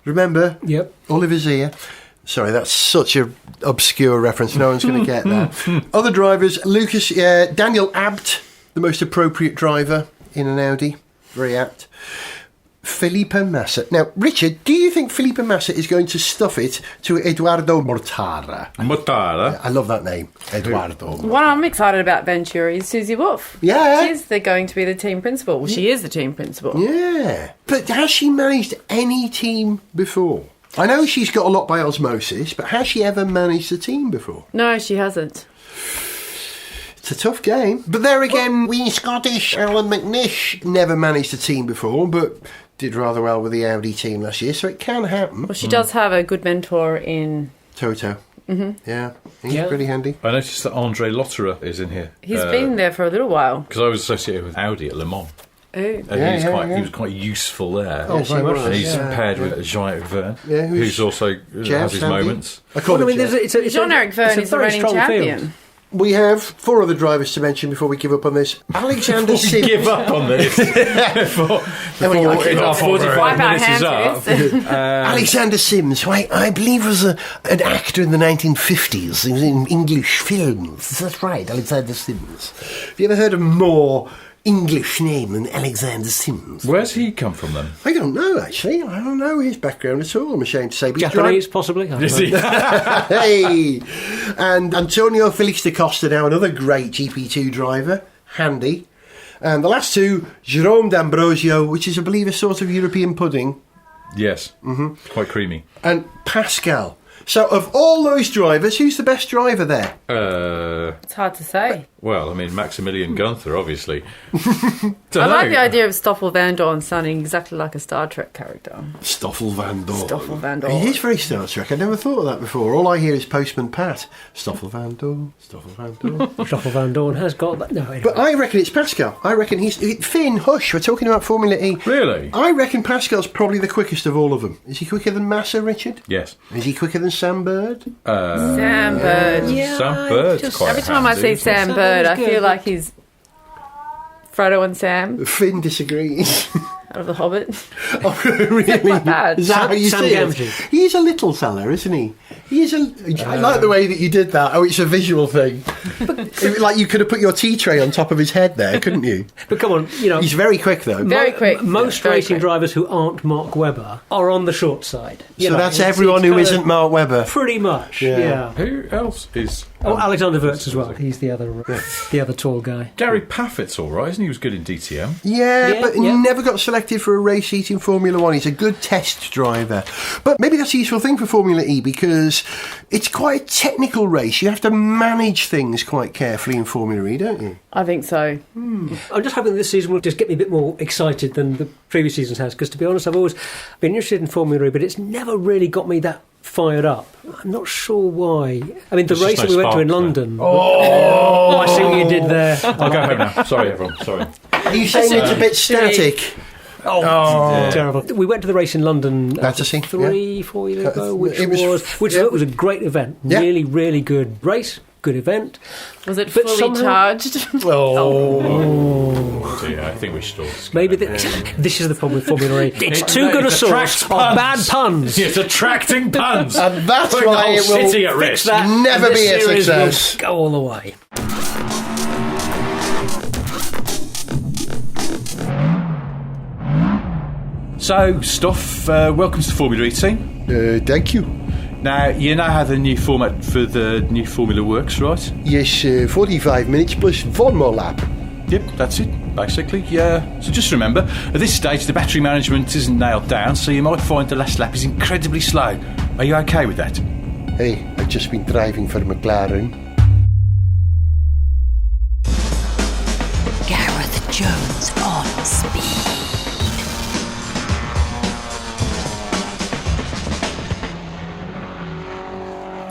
Remember? Yep. Oliver's here. Sorry, that's such a obscure reference. No one's going to get that. Other drivers, Daniel Abt, the most appropriate driver in an Audi. Very apt. Felipe Massa. Now, Richard, do you think Felipe Massa is going to stuff it to Eduardo Mortara? Mutara. I love that name, Eduardo. What I'm excited about Venturi is Susie Wolf. Yeah. She's going to be the team principal. Well, she is the team principal. Yeah. But has she managed any team before? I know she's got a lot by osmosis, but has she ever managed a team before? No, she hasn't. It's a tough game. But there again, we Scottish Alan McNish never managed a team before, but did rather well with the Audi team last year, so it can happen. Well, she does have a good mentor in Toto. Mm-hmm. Yeah, he's pretty handy. I noticed that Andre Lotterer is in here. He's been there for a little while. Because I was associated with Audi at Le Mans. Oh. And he was quite useful there. Oh, very much. And he's paired with Jean-Eric Verne, Yeah, who's also has his handy. moments. Jean-Eric Verne is the reigning champion. Field. We have 4 other drivers to mention before we give up on this. Alexander Sims. Give up on this. Before 45 minutes is up. Alexander Sims, I believe was an actor in the 1950s. He was in English films. That's right, Alexander Sims. Have you ever heard of more English name than Alexander Sims? Where's he come from then? I don't know, actually. I don't know his background at all, I'm ashamed to say. But he's Japanese, possibly. I don't know. Hey! And Antonio Felix da Costa now, another great GP2 driver. Handy. And the last 2, Jerome D'Ambrosio, which is, I believe, a sort of European pudding. Yes. Mm-hmm. Quite creamy. And Pascal. So, of all those drivers, who's the best driver there? It's hard to say. Well, I mean, Maximilian Gunther, obviously. I like the idea of Stoffel Vandoorne sounding exactly like a Star Trek character. Stoffel Vandoorne. Stoffel Vandoorne. He is very Star Trek. I never thought of that before. All I hear is Postman Pat. Stoffel Vandoorne. Stoffel Vandoorne. Stoffel Vandoorne has got that. No, anyway. But I reckon it's Pascal. I reckon he's... Finn, hush, we're talking about Formula E. Really? I reckon Pascal's probably the quickest of all of them. Is he quicker than Massa, Richard? Yes. Is he quicker than Sam Bird? Sam Bird. Sam Bird's quite Every time I see Sam Bird, I feel like he's Frodo and Sam Finn disagrees. out of The Hobbit. Oh, really? Quite bad. Is that how you Sam see it? Gamgee. He's a little fella, isn't he? I like the way that you did that. Oh, it's a visual thing. Like you could have put your tea tray on top of his head there, couldn't you? But come on, you know. He's very quick, though. Very quick. Most Very racing quick. drivers who aren't Mark Webber are on the short side. You So know, that's it's everyone who kind of isn't Mark Webber. Pretty much, Yeah. yeah. Who else is... Oh, Alexander Wirtz as well. He's the other tall guy. Gary Paffett's all right, isn't he? He was good in DTM. Yeah, but he yeah. never got selected for a race seat in Formula 1. He's a good test driver. But maybe that's a useful thing for Formula E because it's quite a technical race. You have to manage things quite carefully in Formula E, don't you? I think so. I'm just hoping this season will just get me a bit more excited than the previous seasons has, because to be honest, I've always been interested in Formula E, but it's never really got me that fired up. I'm not sure why. I mean, the There's race just that no we went to in spark London... Oh, I see what you did there. I'll go home now. Sorry, everyone. Sorry. Are you saying it's a bit static? Oh, terrible. We went to the race in London That's a scene, 3-4 years ago, which it was- was a great event. Yeah. Really, really good race, good event. Was it But fully somehow- charged? So, yeah, I think we should all... Maybe this is the problem with Formula E. It's too good a source attracts of bad puns. It's attracting puns. And that's Putting the why whole it will city at Fix risk. that, never and this be a series will success. Go all the way. So, Stoff, welcome to the Formula E team. Thank you. Now, you know how the new format for the new Formula works, right? Yes, 45 minutes plus one more lap. Yep, that's it, basically. Yeah. So just remember, at this stage, the battery management isn't nailed down, so you might find the last lap is incredibly slow. Are you okay with that? Hey, I've just been driving for McLaren. Gareth Jones on speed.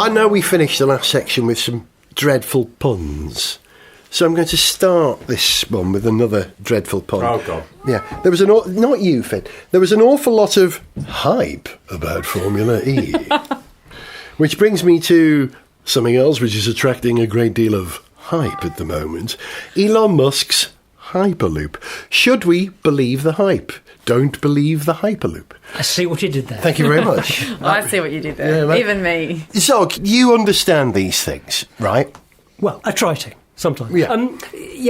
I know we finished the last section with some dreadful puns, so I'm going to start this one with another dreadful pun. Oh, God. Yeah, there was not you, Finn. There was an awful lot of hype about Formula E, which brings me to something else which is attracting a great deal of hype at the moment: Elon Musk's Hyperloop. Should we believe the hype? Don't believe the Hyperloop. I see what you did there. Thank you very much. I see what you did there. Yeah, mate. Even me. So, you understand these things, right? Well, I try to sometimes. Yeah.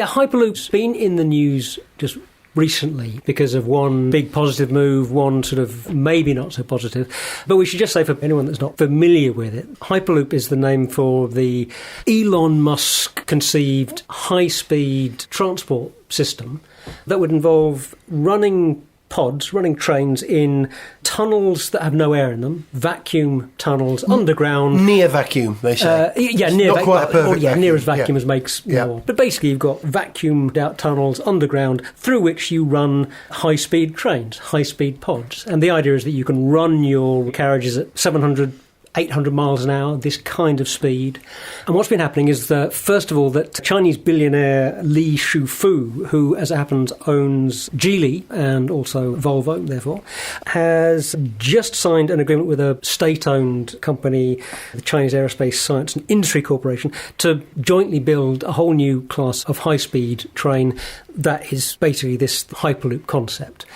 Hyperloop's been in the news just recently because of one big positive move, one sort of maybe not so positive. But we should just say, for anyone that's not familiar with it, Hyperloop is the name for the Elon Musk conceived high-speed transport system that would involve running pods, running trains in tunnels that have no air in them, vacuum tunnels underground. Near vacuum, they say. Near not quite a perfect vacuum. near as vacuum Yeah. as makes Yeah. more. But basically, you've got vacuumed out tunnels underground through which you run high-speed trains, high-speed pods. And the idea is that you can run your carriages at 700, 800 miles an hour, this kind of speed. And what's been happening is that, first of all, that Chinese billionaire Li Shufu, who, as it happens, owns Geely and also Volvo, therefore, has just signed an agreement with a state-owned company, the Chinese Aerospace Science and Industry Corporation, to jointly build a whole new class of high-speed train that is basically this Hyperloop concept.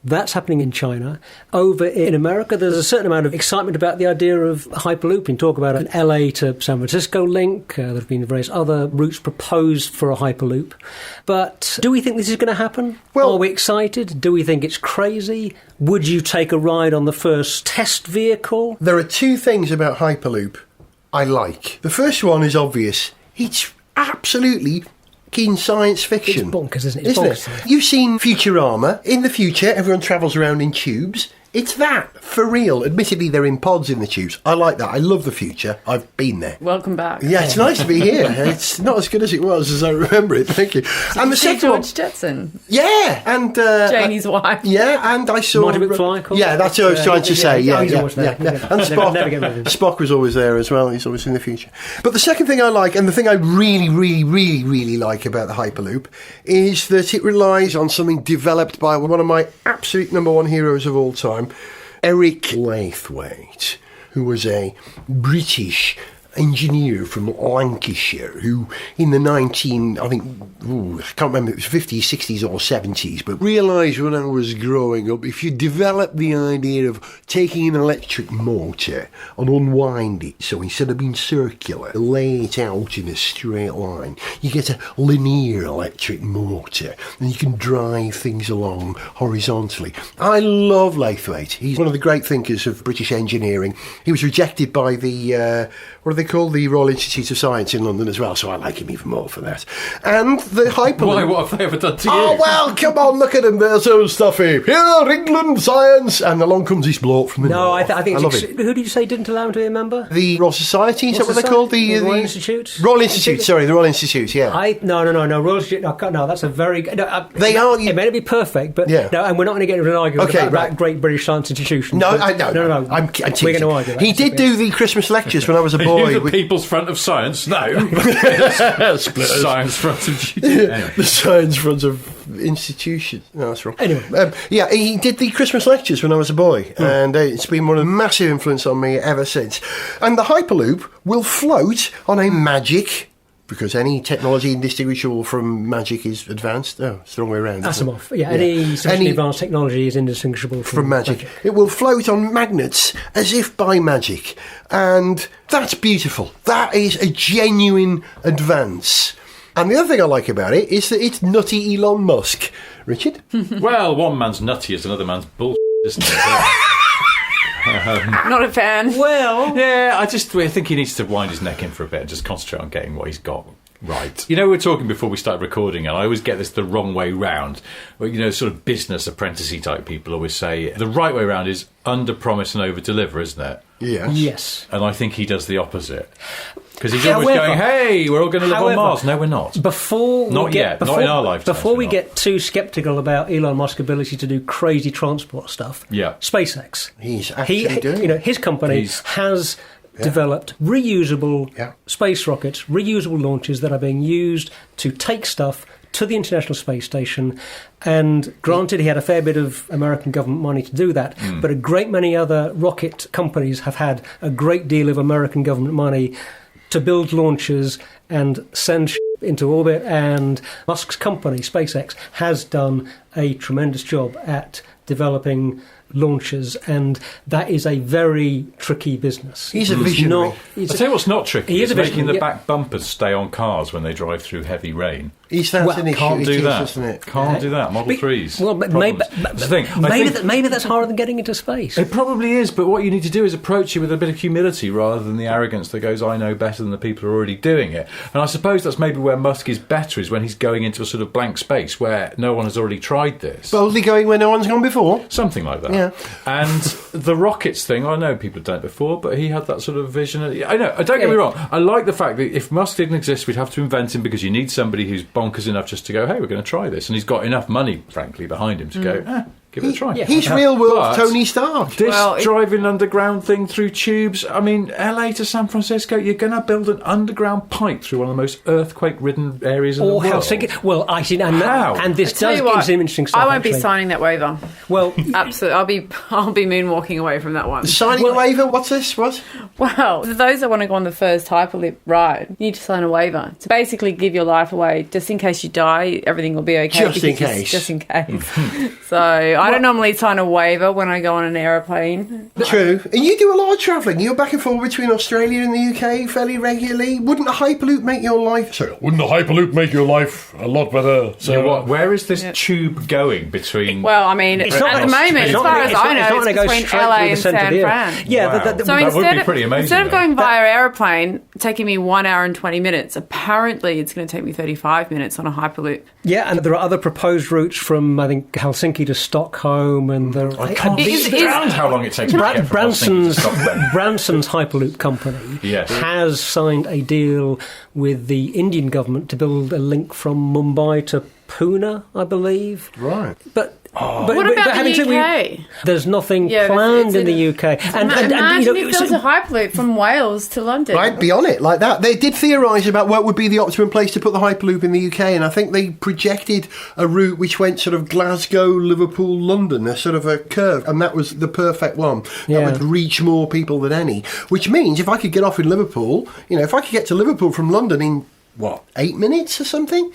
That's happening in China. Over in America, there's a certain amount of excitement about the idea of Hyperloop. You talk about an LA to San Francisco link. There have been various other routes proposed for a Hyperloop. But do we think this is going to happen? Well, are we excited? Do we think it's crazy? Would you take a ride on the first test vehicle? There are two things about Hyperloop I like. The first one is obvious. It's absolutely in science fiction. It's bonkers, isn't it? It's bonkers. You've seen Futurama. In the future, everyone travels around in tubes. It's that, for real. Admittedly, they're in pods in the tubes. I like that. I love the future. I've been there. Welcome back. Yeah, it's nice to be here. It's not as good as it was as I remember it. Thank you. And the second one, George Jetson. Yeah, and Janie's wife. Yeah, and I saw Marty McFly. Yeah, that's what I was trying to say. Yeah, he's always there. yeah. And Never get rid of him. Spock was always there as well. He's always in the future. But the second thing I like, and the thing I really, really, really, really like about the Hyperloop, is that it relies on something developed by one of my absolute number one heroes of all time, Eric Laithwaite, who was a British engineer from Lancashire who in the I can't remember, it was 50s, 60s or 70s, but realised when I was growing up, if you develop the idea of taking an electric motor and unwind it, so instead of being circular, lay it out in a straight line, you get a linear electric motor and you can drive things along horizontally. I love Laithwaite. He's one of the great thinkers of British engineering. He was rejected by the what are they called? The Royal Institute of Science in London as well, so I like him even more for that. And the Hyperloop... Why? What have they ever done to you? Oh, well, come on, look at him. They're so stuffy. Here, England, science. And along comes this bloke from the north. I think I love it's... it. Who did you say didn't allow him to be a member? The Royal Society, is that what they're Society? called? The Royal Institute? Royal Institute, sorry, the Royal Institute, yeah. No, Royal Institute, no, that's a very... They are... It may not be perfect, but... Yeah. No, and we're not going to get into an argument Okay, about right. that great British science institution. No, No. I'm teasing. We're going to argue. He did do the Christmas lectures when I was a Are boy. you the People's Front of Science? No. Science Front of Duty. Anyway. The science front of institutions. No, that's wrong. Anyway. Yeah, he did the Christmas lectures when I was a boy, and it's been one of massive influence on me ever since. And the Hyperloop will float on a magic, because any technology indistinguishable from magic is advanced. Oh, it's the wrong way around. Asimov. Yeah, any sufficiently advanced technology is indistinguishable from magic. It will float on magnets as if by magic. And that's beautiful. That is a genuine advance. And the other thing I like about it is that it's nutty Elon Musk. Richard? Well, one man's nutty is another man's bullshit, isn't it? Not a fan. Well... Yeah, I think he needs to wind his neck in for a bit and just concentrate on getting what he's got right. You know, we were talking before we started recording, and I always get this the wrong way round. Well, you know, sort of business apprentice-y type people always say the right way round is under-promise and over-deliver, isn't it? Yeah. Yes. And I think he does the opposite. Because he's always going, hey, we're all going to live on Mars. No, we're not. Not in our lifetime. Before we get too sceptical about Elon Musk's ability to do crazy transport stuff, yeah. SpaceX. He's actually doing it. You know, his company has developed reusable space rockets, reusable launches that are being used to take stuff to the International Space Station. And granted, he had a fair bit of American government money to do that, but a great many other rocket companies have had a great deal of American government money to build launchers and send into orbit, and Musk's company, SpaceX, has done a tremendous job at developing launchers, and that is a very tricky business. He's a visionary. I'll tell you what's not tricky. He is It's a visionary, making the yeah. back bumpers stay on cars when they drive through heavy rain. That's an issue. Can't it do is, that. isn't it? Can't do that. Model 3s. Well, but problems. That's the thing. I think maybe that's harder than getting into space. it probably is, but what you need to do is approach it with a bit of humility rather than the arrogance that goes, I know better than the people who are already doing it. And I suppose that's maybe where Musk is better, is when he's going into a sort of blank space where no one has already tried this. Boldly going where no one's gone before. Something like that. Yeah. And the rockets thing, I know people have done it before, but he had that sort of vision. I know, don't get me wrong. I like the fact that if Musk didn't exist, we'd have to invent him, because you need somebody who's bonkers enough just to go, hey, we're going to try this. And he's got enough money, frankly, behind him to go, give it a try. He's real world But Tony Stark. This driving underground thing through tubes, I mean, LA to San Francisco, you're going to build an underground pipe through one of the most earthquake-ridden areas in the world. Helsinki. Well, I see, and this Tell does you give what, some interesting stuff. I won't be actually. signing that waiver. Well, Absolutely, I'll be moonwalking away from that one. Signing a waiver? What's this? What? Well, for those that want to go on the first Hyperloop ride, you need to sign a waiver to basically give your life away, just in case you die. Everything will be okay. Just in case. Just in case. So I don't normally sign a waiver when I go on an aeroplane. True. And you do a lot of travelling. You're back and forth between Australia and the UK fairly regularly. Wouldn't a Hyperloop make your life... Sorry, Wouldn't a Hyperloop make your life a lot better? So So what? Where is this tube going between? Well, I mean, at It's not the gonna- moment, it's as not far gonna- as it's not- I it's not know, gonna it's go between straight LA through the and centre of San the Fran. area. Yeah, Wow. but So That would instead be of, pretty amazing, instead of though. going via aeroplane, taking me 1 hour and 20 minutes, apparently it's going to take me 35 minutes on a Hyperloop. yeah, and there are other proposed routes from, I think, Helsinki to Stockholm, and there. I can't Is- understand how long it takes to get from Helsinki to Stockholm. Branson's Hyperloop company Yes. has signed a deal with the Indian government to build a link from Mumbai to Pune, I believe. Right. But What about the having said UK? there's nothing Yeah, planned it's in the UK. Imagine if there was a Hyperloop from Wales to London. I'd be on it like that. They did theorise about what would be the optimum place to put the Hyperloop in the UK, and I think they projected a route which went sort of Glasgow, Liverpool, London, a sort of a curve, and that was the perfect one. Yeah. That would reach more people than any. Which means if I could get off in Liverpool, if I could get to Liverpool from London in, 8 minutes or something?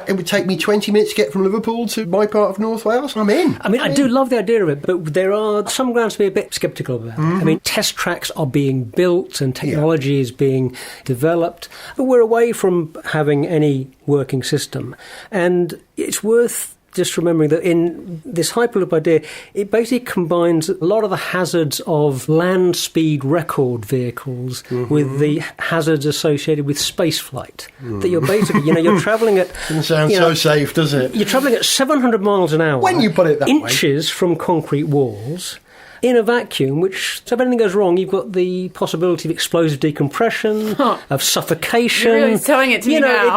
It would take me 20 minutes to get from Liverpool to my part of North Wales. I'm in. I mean, I do love the idea of it, but there are some grounds to be a bit sceptical about it. I mean, test tracks are being built and technology is being developed, but we're away from having any working system. And it's worth just remembering that in this Hyperloop idea, it basically combines a lot of the hazards of land speed record vehicles with the hazards associated with space flight. That you're basically, you're travelling at... Doesn't sound so safe, does it? You're travelling at 700 miles an hour. When you put it that way. Inches from concrete walls. In a vacuum, which, so if anything goes wrong, you've got the possibility of explosive decompression, of suffocation. You're really telling it to me now.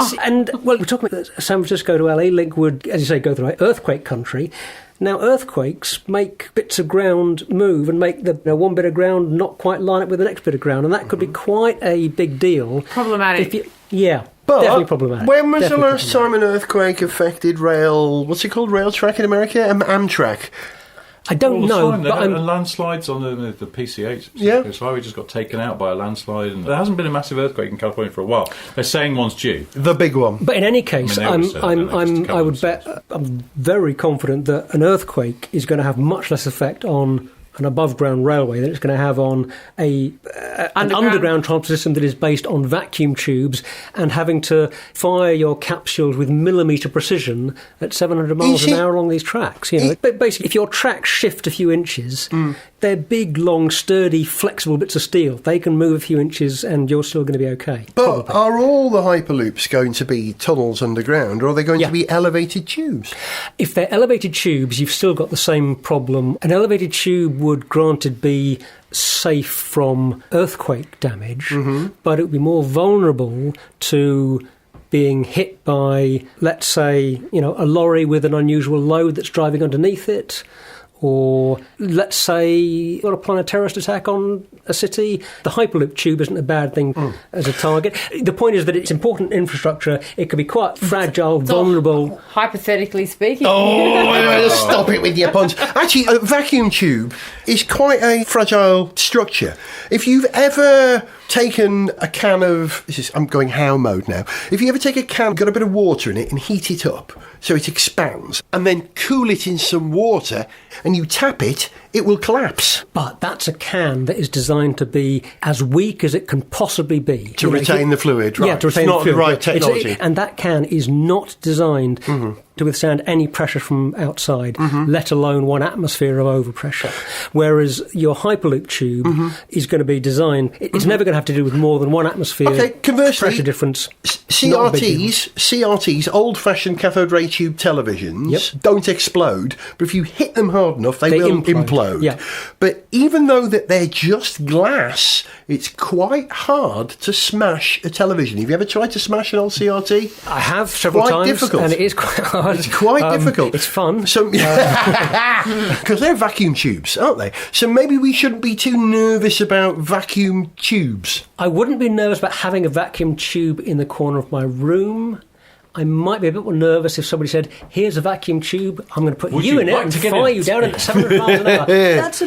We're talking about San Francisco to LA link would, as you say, go through earthquake country. Now, earthquakes make bits of ground move and make the one bit of ground not quite line up with the next bit of ground, and that could be quite a big deal. Problematic. Definitely problematic. When was Definitely the last time an earthquake affected rail... What's it called? Rail track in America? Amtrak. I don't All the know, time. but And landslides on the PCH. Yeah. This highway just got taken out by a landslide, and there hasn't been a massive earthquake in California for a while. They're saying one's due. The big one. But in any case, I mean, they always said that, just to I cover would bet, I'm very confident that an earthquake is going to have much less effect on an above-ground railway than it's going to have on an underground transport system that is based on vacuum tubes and having to fire your capsules with millimetre precision at 700 miles an hour along these tracks. But basically, if your tracks shift a few inches, they're big, long, sturdy, flexible bits of steel. They can move a few inches and you're still going to be okay. But are all the Hyperloops going to be tunnels underground, or are they going to be elevated tubes? If they're elevated tubes, you've still got the same problem. An elevated tube would, granted, be safe from earthquake damage, but it would be more vulnerable to being hit by, let's say, a lorry with an unusual load that's driving underneath it, or let's say you've got to plan a terrorist attack on a city. The Hyperloop tube isn't a bad thing as a target. The point is that it's important infrastructure. It can be quite fragile, vulnerable. Hypothetically speaking. Stop it with your puns. Actually, a vacuum tube is quite a fragile structure. If you've ever taken a can of... I'm going how mode now. If you ever take a can, got a bit of water in it and heat it up so it expands, and then cool it in some water, and you tap it, it will collapse. But that's a can that is designed to be as weak as it can possibly be. To retain the fluid, right. Yeah, to retain it's the not fluid. the right technology. And that can is not designed to withstand any pressure from outside, let alone 1 atmosphere of overpressure. Whereas your Hyperloop tube is going to be designed... It's never going to have to do with more than 1 atmosphere conversely, pressure difference. CRTs, old-fashioned cathode ray tube televisions, don't explode, but if you hit them hard enough, they will implode. Yeah. But even though that they're just glass, it's quite hard to smash a television. Have you ever tried to smash an old CRT? I have several times, difficult. and it is quite hard. It's quite difficult. It's fun. Because they're vacuum tubes, aren't they? So maybe we shouldn't be too nervous about vacuum tubes. I wouldn't be nervous about having a vacuum tube in the corner of my room. I might be a bit more nervous if somebody said, here's a vacuum tube, I'm going to put you in it and fire you down at 700 miles an hour. That's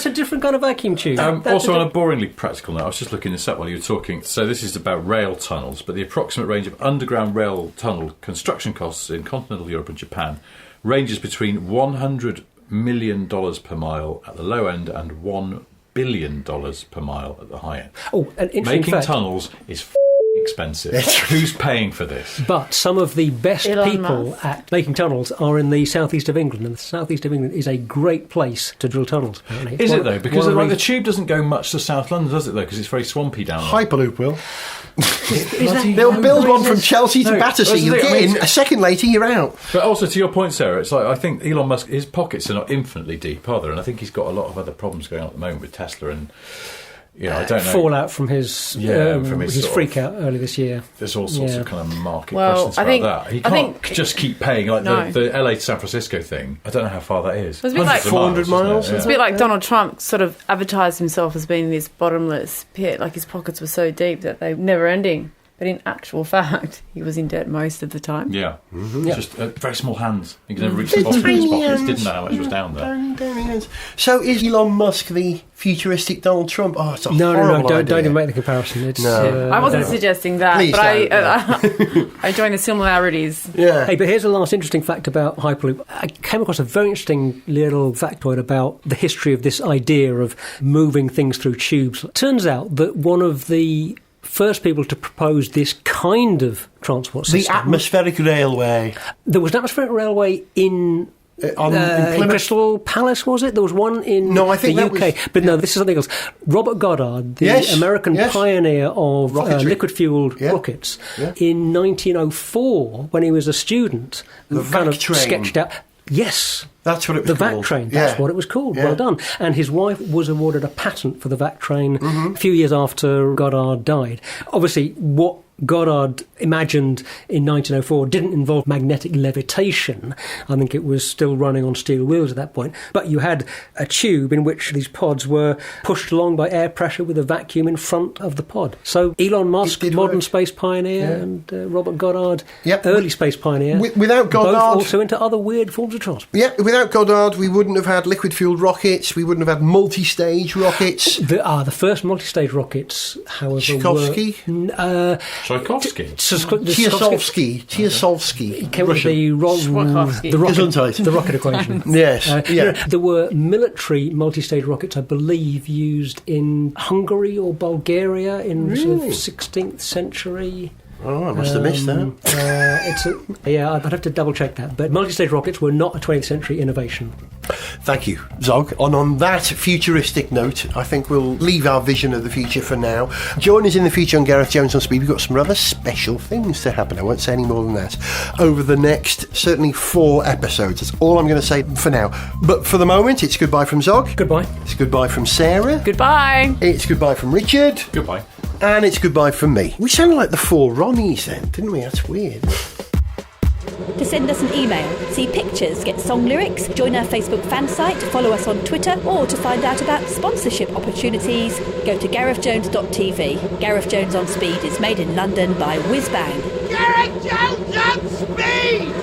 a different kind of vacuum tube. Also, on a boringly practical note, I was just looking this up while you were talking. So this is about rail tunnels, but the approximate range of underground rail tunnel construction costs in continental Europe and Japan ranges between $100 million per mile at the low end and $1 billion per mile at the high end. Oh, an interesting Making fact. tunnels is expensive. Who's paying for this? But some of the best Elon people Musk. at making tunnels are in the southeast of England, and the southeast of England is a great place to drill tunnels, apparently. Is it though? Because the tube doesn't go much to South London, does it though? Because it's very swampy down there. Hyperloop will. They'll build one from Chelsea to Battersea. You get in, a second later you're out. But also, to your point, Sarah, it's like I think Elon Musk, his pockets are not infinitely deep, are there? And I think he's got a lot of other problems going on at the moment with Tesla and... I don't know. Fallout from his freak out early this year. There's all sorts of kind of market questions about that. He can't just keep paying like the LA to San Francisco thing. I don't know how far that is. It's a bit like 400 miles. It's a bit like Donald Trump sort of advertised himself as being this bottomless pit, like his pockets were so deep that they were never ending. But in actual fact, he was in debt most of the time. Yeah. Just very small hands. He could never reach the bottom of his pockets. Didn't know how much was down there. So is Elon Musk the futuristic Donald Trump? Oh, it's a horrible idea. Don't even make the comparison. I wasn't suggesting that, Please but I join the similarities. Yeah. Hey, but here's the last interesting fact about Hyperloop. I came across a very interesting little factoid about the history of this idea of moving things through tubes. It turns out that one of the first people to propose this kind of transport system... The atmospheric railway. There was an atmospheric railway in Crystal Palace, was it? There was one in the UK. But no, this is something else. Robert Goddard, the American pioneer of liquid-fueled rockets, in 1904, when he was a student, kind of sketched out... Yes. That's what it was called. The VAT train, that's what it was called. Well done. And his wife was awarded a patent for the VAT train a few years after Goddard died. Obviously, what Goddard imagined in 1904 didn't involve magnetic levitation. I think it was still running on steel wheels at that point. But you had a tube in which these pods were pushed along by air pressure with a vacuum in front of the pod. So Elon Musk, modern space pioneer, and Robert Goddard, early space pioneer, without Goddard, both also into other weird forms of transport. Yeah, without Goddard, we wouldn't have had liquid-fueled rockets, we wouldn't have had multi-stage rockets. The first multi-stage rockets, however, Tchaikovsky? Tchaikovsky? Tiasovsky. Came with the rocket equation. Yes. There were military multi-stage rockets, I believe, used in Hungary or Bulgaria in sort of 16th century. Oh, I must have missed that. I'd have to double check that. But multi-stage rockets were not a 20th century innovation. Thank you, Zog. And on that futuristic note, I think we'll leave our vision of the future for now. Join us in the future on Gareth Jones on Speed. We've got some rather special things to happen. I won't say any more than that. Over the next, certainly 4 episodes. That's all I'm going to say for now. But for the moment, it's goodbye from Zog. Goodbye. It's goodbye from Sarah. Goodbye. It's goodbye from Richard. Goodbye. And it's goodbye from me. We sounded like the 4 Ronnies then, didn't we? That's weird. To send us an email, see pictures, get song lyrics, join our Facebook fan site, follow us on Twitter, or to find out about sponsorship opportunities, go to garethjones.tv. Gareth Jones on Speed is made in London by Whiz Bang. Gareth Jones on Speed!